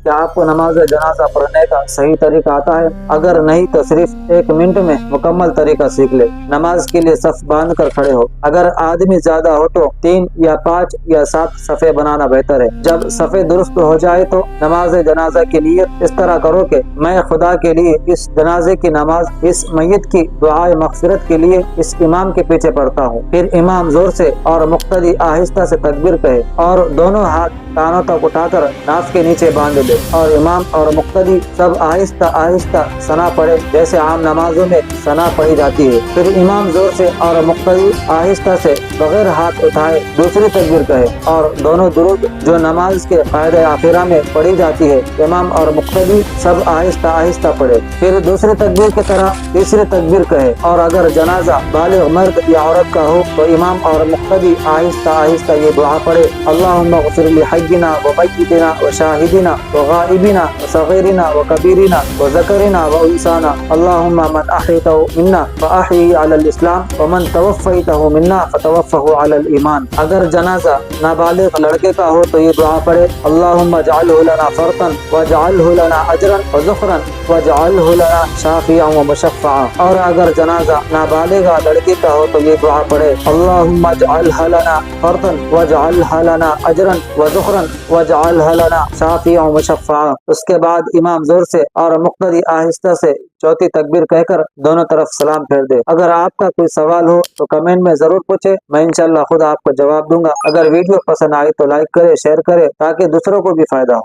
کیا آپ کو نماز جنازہ پڑھنے کا صحیح طریقہ آتا ہے؟ اگر نہیں تو صرف 1 منٹ میں مکمل طریقہ سیکھ لے۔ نماز کے لیے صف باندھ کر کھڑے ہو۔ اگر آدمی زیادہ ہو تو 3 یا 5 یا 7 صفیں بنانا بہتر ہے۔ جب صفیں درست ہو جائے تو نماز جنازہ کی نیت اس طرح کرو کہ میں خدا کے لیے اس جنازے کی نماز، اس میت کی دعائے مغفرت کے لیے اس امام کے پیچھے پڑھتا ہوں۔ پھر امام زور سے اور مقتدی آہستہ سے تکبیر کہے اور دونوں ہاتھ کانوں تک اٹھا کر ناف کے نیچے باندھ دے اور امام اور مقتدی سب آہستہ آہستہ ثنا پڑھے جیسے عام نمازوں میں ثنا پڑھی جاتی ہے۔ پھر امام زور سے اور مقتدی آہستہ سے بغیر ہاتھ اٹھائے دوسری تکبیر کہے اور دونوں درود جو نماز کے قاعدہ آخرہ میں پڑھی جاتی ہے امام اور مقتدی سب آہستہ آہستہ پڑھے۔ پھر دوسری تکبیر کی طرح تیسری تکبیر کہے اور اگر جنازہ بالغ مرد یا عورت کا ہو تو امام اور مقتدی آہستہ آہستہ یہ دعا پڑھے: اللہم اغفر لحینا ومیتنا وشاہدنا وغائبنا وصغیرنا وکبیرنا وذکرنا وانثانا اللہم من احیتہ منا فاحیہ علی الاسلام ومن توفیتہ منا فتوفہ علی الایمان۔ اگر جنازہ نابالغ لڑکے کا ہو تو یہ دعا پڑھے: اللہم اجعلہ لنا فرطا واجعلہ لنا اجرا وذخرا واجعلہ لنا شافعا ومشفعا۔ اور اگر جنازہ نابالغہ لڑکی کا ہو تو یہ دعا پڑھے: اللہم اجعلہ لنا فرطا واجعلہ لنا اجرا وذخرا واجعلہ لنا شافعا ومشفعا۔ اس کے بعد امام زور سے اور مقتدی آہستہ سے چوتھی تکبیر کہہ کر دونوں طرف سلام پھیر دے۔ اگر آپ کا کوئی سوال ہو تو کمنٹ میں ضرور پوچھے، میں انشاءاللہ خود آپ کو جواب دوں گا۔ اگر ویڈیو پسند آئی تو لائک کرے، شیئر کرے تاکہ دوسروں کو بھی فائدہ ہو۔